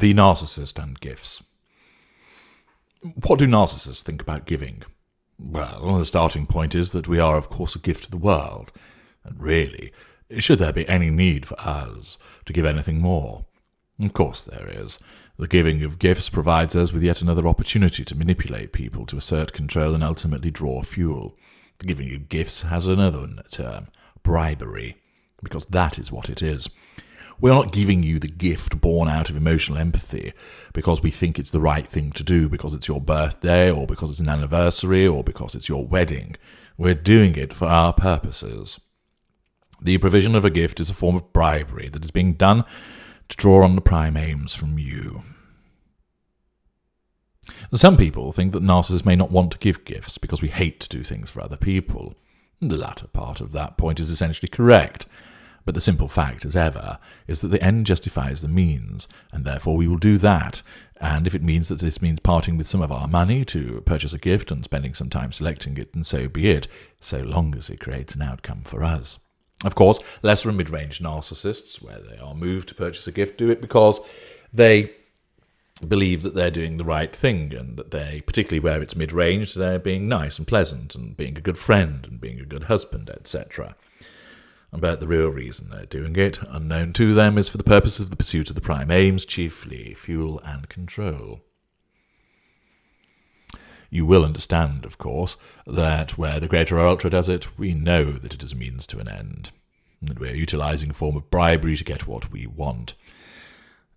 The Narcissist and Gifts. What do narcissists think about giving? Well, the starting point is that we are, of course, a gift to the world. And really, should there be any need for us to give anything more? Of course there is. The giving of gifts provides us with yet another opportunity to manipulate people, to assert control and ultimately draw fuel. The giving of gifts has another term, bribery, because that is what it is. We're not giving you the gift born out of emotional empathy because we think it's the right thing to do, because it's your birthday, or because it's an anniversary, or because it's your wedding. We're doing it for our purposes. The provision of a gift is a form of bribery that is being done to draw on the prime aims from you. Some people think that narcissists may not want to give gifts because we hate to do things for other people. The latter part of that point is essentially correct. But the simple fact, as ever, is that the end justifies the means, and therefore we will do that. And if it means that this means parting with some of our money to purchase a gift and spending some time selecting it, then so be it, so long as it creates an outcome for us. Of course, lesser and mid-range narcissists, where they are moved to purchase a gift, do it because they believe that they're doing the right thing, and that they, particularly where it's mid-range, they're being nice and pleasant, and being a good friend, and being a good husband, etc. But the real reason they're doing it, unknown to them, is for the purposes of the pursuit of the prime aims, chiefly fuel and control. You will understand, of course, that where the greater or ultra does it, we know that it is a means to an end, and that we're utilising a form of bribery to get what we want.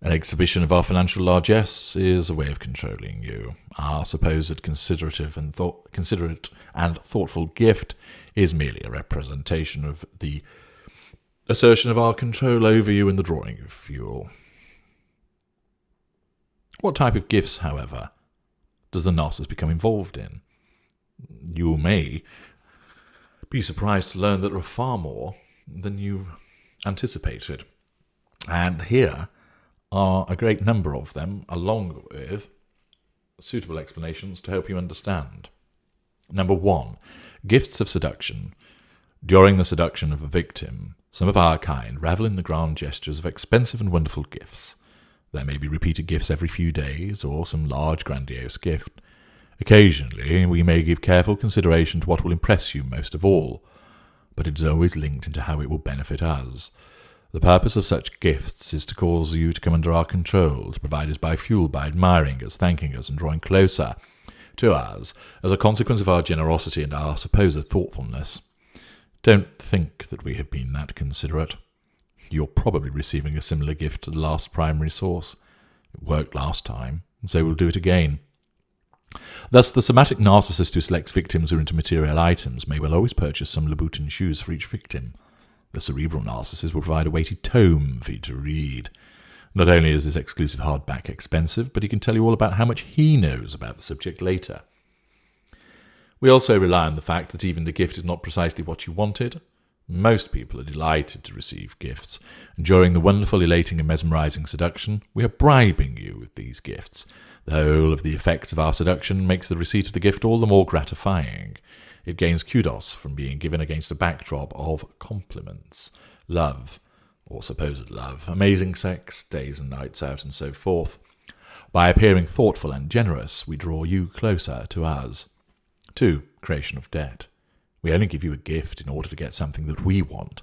An exhibition of our financial largesse is a way of controlling you. Our supposed considerate and thoughtful gift is merely a representation of the assertion of our control over you in the drawing of fuel. What type of gifts, however, does the narcissist become involved in? You may be surprised to learn that there are far more than you anticipated. And here are a great number of them, along with suitable explanations to help you understand. Number 1, gifts of seduction. During the seduction of a victim, some of our kind revel in the grand gestures of expensive and wonderful gifts. There may be repeated gifts every few days, or some large grandiose gift. Occasionally, we may give careful consideration to what will impress you most of all, but it is always linked into how it will benefit us. The purpose of such gifts is to cause you to come under our control, to provide us by fuel by admiring us, thanking us, and drawing closer to us as a consequence of our generosity and our supposed thoughtfulness. Don't think that we have been that considerate. You're probably receiving a similar gift to the last primary source. It worked last time, and so we'll do it again. Thus, the somatic narcissist who selects victims who are into material items may well always purchase some Louboutin shoes for each victim. The cerebral narcissist will provide a weighty tome for you to read. Not only is this exclusive hardback expensive, but he can tell you all about how much he knows about the subject later. We also rely on the fact that even the gift is not precisely what you wanted. Most people are delighted to receive gifts, and during the wonderful, elating and mesmerizing seduction, we are bribing you with these gifts. The whole of the effects of our seduction makes the receipt of the gift all the more gratifying. It gains kudos from being given against a backdrop of compliments, love, or supposed love, amazing sex, days and nights out, and so forth. By appearing thoughtful and generous, we draw you closer to us. 2. Creation of debt. We only give you a gift in order to get something that we want,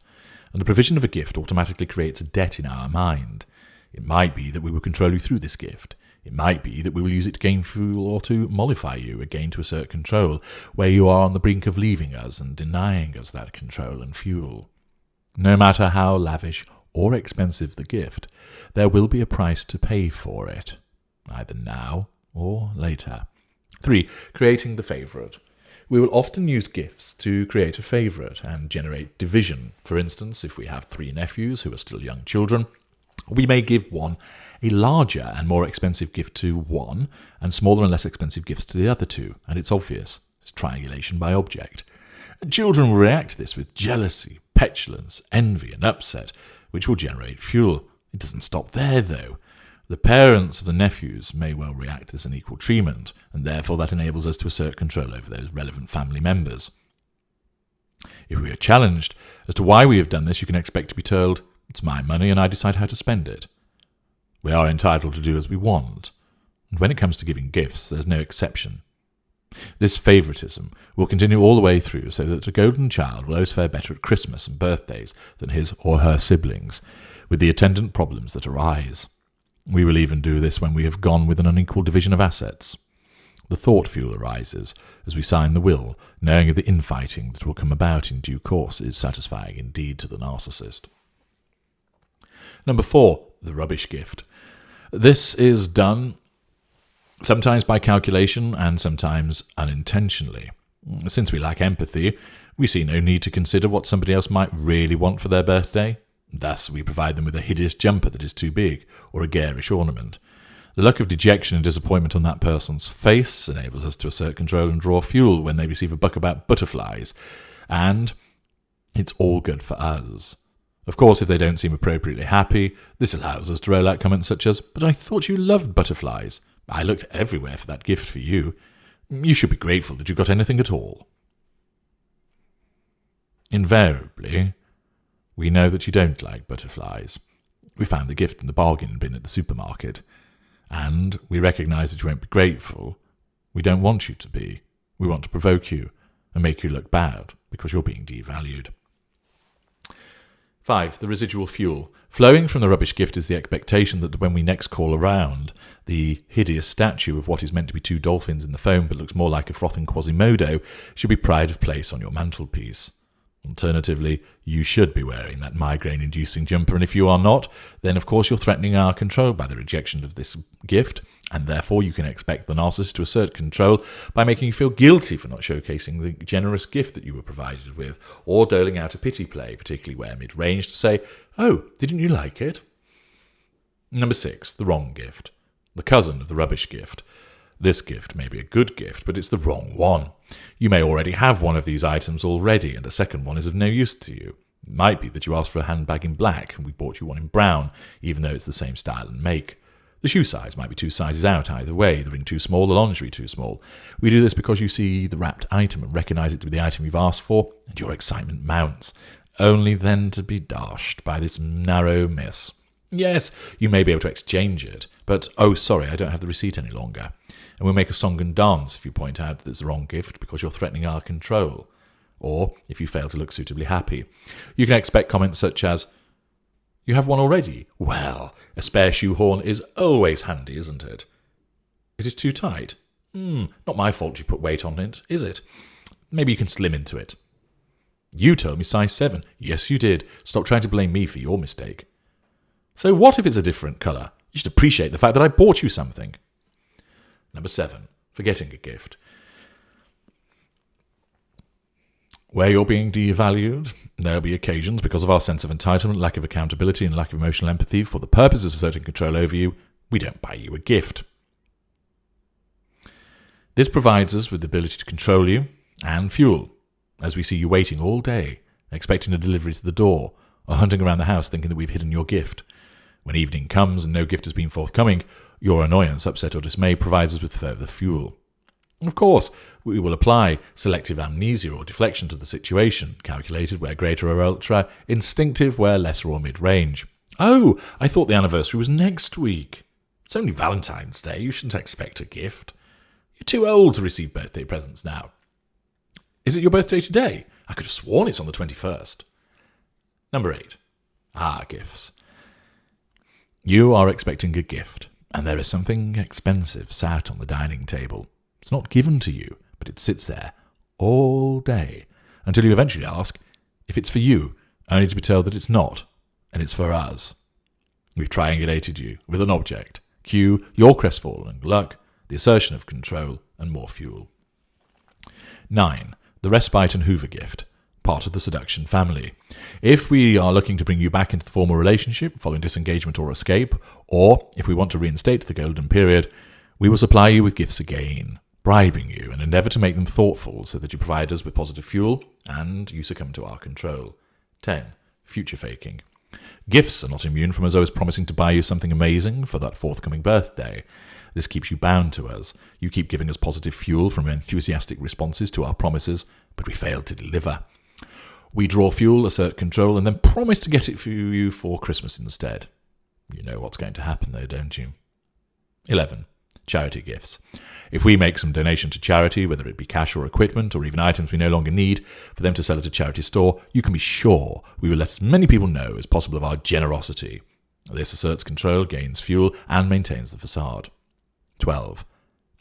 and the provision of a gift automatically creates a debt in our mind. It might be that we will control you through this gift. It might be that we will use it to gain fuel or to mollify you, again to assert control, where you are on the brink of leaving us and denying us that control and fuel. No matter how lavish or expensive the gift, there will be a price to pay for it, either now or later. 3. Creating the favourite. We will often use gifts to create a favourite and generate division. For instance, if we have 3 nephews who are still young children, we may give one a larger and more expensive gift to one, and smaller and less expensive gifts to the other 2, and it's obvious. It's triangulation by object. Children will react to this with jealousy, petulance, envy, and upset, which will generate fuel. It doesn't stop there, though. The parents of the nephews may well react as an equal treatment, and therefore that enables us to assert control over those relevant family members. If we are challenged as to why we have done this, you can expect to be told, "It's my money and I decide how to spend it." We are entitled to do as we want, and when it comes to giving gifts, there's no exception. This favouritism will continue all the way through, so that a golden child will always fare better at Christmas and birthdays than his or her siblings, with the attendant problems that arise. We will even do this when we have gone with an unequal division of assets. The thought fuel arises as we sign the will, knowing of the infighting that will come about in due course is satisfying indeed to the narcissist. Number 4, the rubbish gift. This is done sometimes by calculation and sometimes unintentionally. Since we lack empathy, we see no need to consider what somebody else might really want for their birthday. Thus, we provide them with a hideous jumper that is too big, or a garish ornament. The look of dejection and disappointment on that person's face enables us to assert control and draw fuel when they receive a book about butterflies, and it's all good for us. Of course, if they don't seem appropriately happy, this allows us to roll out comments such as, "But I thought you loved butterflies. I looked everywhere for that gift for you. You should be grateful that you got anything at all." Invariably, we know that you don't like butterflies. We found the gift in the bargain bin at the supermarket, and we recognise that you won't be grateful. We don't want you to be. We want to provoke you and make you look bad because you're being devalued. 5. The residual fuel. Flowing from the rubbish gift is the expectation that when we next call around, the hideous statue of what is meant to be 2 dolphins in the foam but looks more like a frothing Quasimodo should be pride of place on your mantelpiece. Alternatively, you should be wearing that migraine-inducing jumper, and if you are not, then of course you're threatening our control by the rejection of this gift, and therefore you can expect the narcissist to assert control by making you feel guilty for not showcasing the generous gift that you were provided with, or doling out a pity play, particularly where mid-range, to say, "Oh, didn't you like it?" Number 6, the wrong gift. The cousin of the rubbish gift. This gift may be a good gift, but it's the wrong one. You may already have one of these items already, and a second one is of no use to you. It might be that you asked for a handbag in black, and we bought you one in brown, even though it's the same style and make. The shoe size might be 2 sizes out either way, the ring too small, the lingerie too small. We do this because you see the wrapped item and recognise it to be the item you've asked for, and your excitement mounts, only then to be dashed by this narrow miss. Yes, you may be able to exchange it, but, "Oh, sorry, I don't have the receipt any longer." And we'll make a song and dance if you point out that it's the wrong gift because you're threatening our control, or if you fail to look suitably happy. You can expect comments such as, "You have one already? Well, a spare shoehorn is always handy, isn't it? It is too tight? Not my fault you put weight on it, is it? Maybe you can slim into it. You told me size 7. Yes, you did. Stop trying to blame me for your mistake. So what if it's a different colour? You should appreciate the fact that I bought you something." Number 7, forgetting a gift. Where you're being devalued, there'll be occasions, because of our sense of entitlement, lack of accountability, and lack of emotional empathy, for the purposes of asserting control over you, we don't buy you a gift. This provides us with the ability to control you and fuel, as we see you waiting all day, expecting a delivery to the door, or hunting around the house thinking that we've hidden your gift. When evening comes and no gift has been forthcoming, your annoyance, upset or dismay provides us with further fuel. Of course, we will apply selective amnesia or deflection to the situation, calculated where greater or ultra, instinctive where lesser or mid-range. "Oh, I thought the anniversary was next week. It's only Valentine's Day, you shouldn't expect a gift. You're too old to receive birthday presents now. Is it your birthday today? I could have sworn it's on the 21st. Number 8. Gifts. You are expecting a gift, and there is something expensive sat on the dining table. It's not given to you, but it sits there all day, until you eventually ask if it's for you, only to be told that it's not, and it's for us. We've triangulated you with an object. Cue your crestfallen luck, the assertion of control, and more fuel. 9. The respite and Hoover gift. Part of the seduction family. If we are looking to bring you back into the formal relationship following disengagement or escape, or if we want to reinstate the golden period, we will supply you with gifts again, bribing you and endeavour to make them thoughtful so that you provide us with positive fuel and you succumb to our control. 10. Future faking. Gifts are not immune from us always promising to buy you something amazing for that forthcoming birthday. This keeps you bound to us. You keep giving us positive fuel from enthusiastic responses to our promises, but we fail to deliver. We draw fuel, assert control, and then promise to get it for you for Christmas instead. You know what's going to happen though, don't you? 11. Charity gifts. If we make some donation to charity, whether it be cash or equipment or even items we no longer need for them to sell at a charity store, you can be sure we will let as many people know as possible of our generosity. This asserts control, gains fuel, and maintains the facade. 12.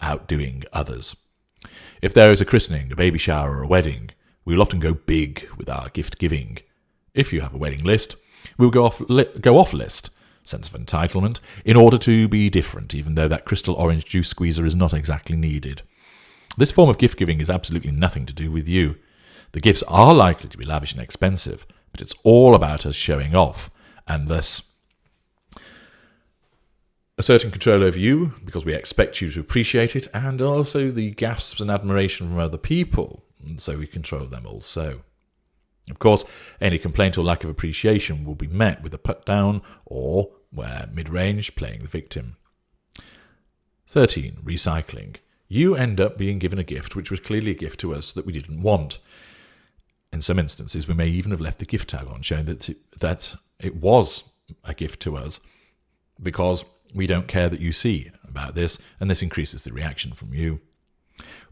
Outdoing others. If there is a christening, a baby shower, or a wedding, we will often go big with our gift giving. If you have a wedding list, we will go off list, sense of entitlement, in order to be different, even though that crystal orange juice squeezer is not exactly needed. This form of gift giving is absolutely nothing to do with you. The gifts are likely to be lavish and expensive, but it's all about us showing off, and thus asserting control over you because we expect you to appreciate it, and also the gasps and admiration from other people, and so we control them also. Of course, any complaint or lack of appreciation will be met with a put down or, where mid-range, playing the victim. 13. Recycling. You end up being given a gift which was clearly a gift to us that we didn't want. In some instances, we may even have left the gift tag on, showing that it was a gift to us because we don't care that you see about this, and this increases the reaction from you.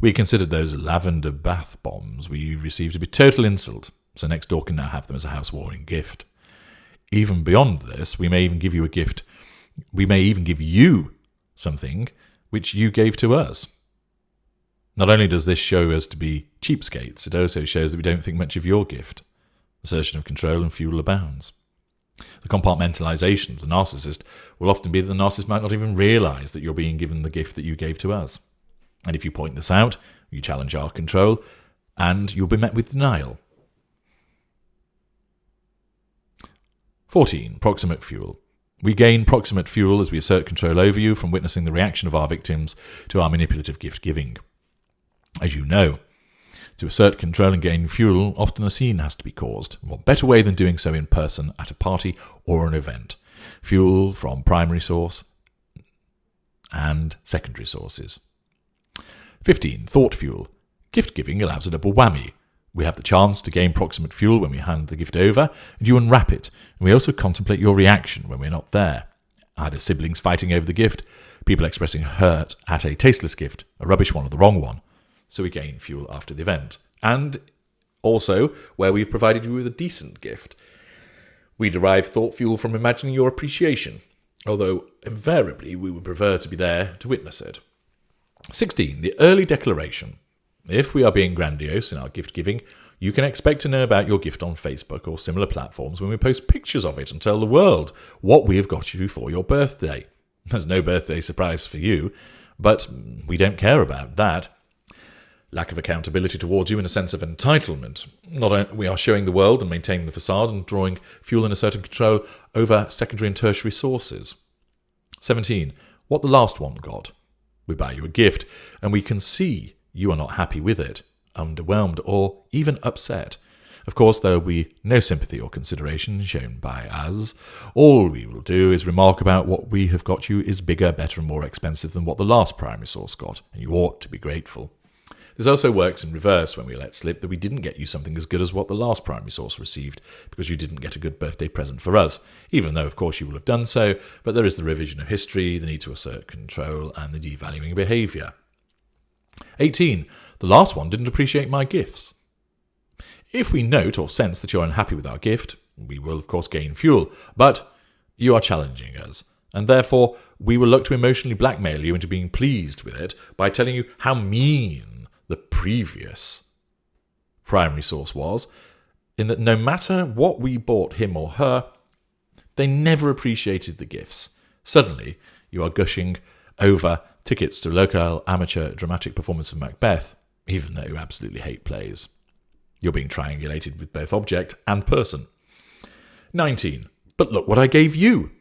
We considered those lavender bath bombs we received to be total insult, so next door can now have them as a housewarming gift. Even beyond this, we may even give you a gift. We may even give you something which you gave to us. Not only does this show us to be cheapskates, it also shows that we don't think much of your gift. Assertion of control and fuel abounds. The compartmentalization of the narcissist will often be that the narcissist might not even realize that you're being given the gift that you gave to us. And if you point this out, you challenge our control, and you'll be met with denial. 14. Proximate fuel. We gain proximate fuel as we assert control over you from witnessing the reaction of our victims to our manipulative gift giving. As you know, to assert control and gain fuel, often a scene has to be caused. What better way than doing so in person at a party or an event? Fuel from primary source and secondary sources. 15. Thought fuel. Gift giving allows a double whammy. We have the chance to gain proximate fuel when we hand the gift over, and you unwrap it, and we also contemplate your reaction when we're not there. Either siblings fighting over the gift, people expressing hurt at a tasteless gift, a rubbish one or the wrong one. So we gain fuel after the event. And also, where we've provided you with a decent gift, we derive thought fuel from imagining your appreciation, although invariably we would prefer to be there to witness it. 16. The early declaration. If we are being grandiose in our gift giving, you can expect to know about your gift on Facebook or similar platforms when we post pictures of it and tell the world what we have got you for your birthday. There's no birthday surprise for you, but we don't care about that. Lack of accountability towards you and a sense of entitlement. Not only we are showing the world and maintaining the facade and drawing fuel and asserting control over secondary and tertiary sources. 17. What the last one got. We buy you a gift, and we can see you are not happy with it, underwhelmed, or even upset. Of course, there will be no sympathy or consideration shown by us. All we will do is remark about what we have got you is bigger, better, and more expensive than what the last primary source got, and you ought to be grateful. This also works in reverse when we let slip that we didn't get you something as good as what the last primary source received because you didn't get a good birthday present for us, even though, of course, you will have done so, but there is the revision of history, the need to assert control, and the devaluing behaviour. 18. The last one didn't appreciate my gifts. If we note or sense that you're unhappy with our gift, we will, of course, gain fuel, but you are challenging us, and therefore we will look to emotionally blackmail you into being pleased with it by telling you how mean the previous primary source was, in that no matter what we bought him or her, they never appreciated the gifts. Suddenly, you are gushing over tickets to local amateur dramatic performance of Macbeth, even though you absolutely hate plays. You're being triangulated with both object and person. 19. But look what I gave you.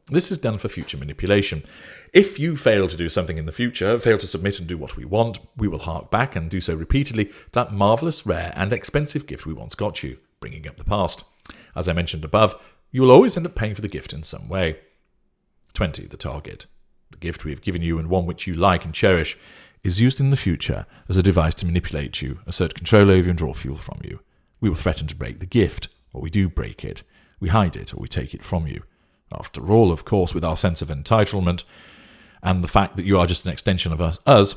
This is done for future manipulation. If you fail to do something in the future, fail to submit and do what we want, we will hark back and do so repeatedly to that marvellous, rare and expensive gift we once got you, bringing up the past. As I mentioned above, you will always end up paying for the gift in some way. 20. The target. The gift we have given you and one which you like and cherish is used in the future as a device to manipulate you, assert control over you and draw fuel from you. We will threaten to break the gift, or we do break it. We hide it, or we take it from you. After all, of course, with our sense of entitlement and the fact that you are just an extension of us,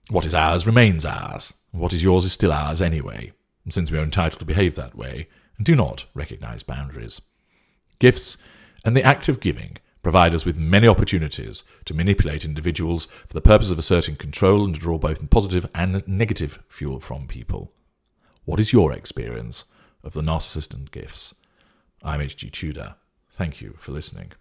what is ours remains ours. What is yours is still ours anyway, since we are entitled to behave that way and do not recognise boundaries. Gifts and the act of giving provide us with many opportunities to manipulate individuals for the purpose of asserting control and to draw both positive and negative fuel from people. What is your experience of the Narcissist and Gifts? I'm H.G. Tudor. Thank you for listening.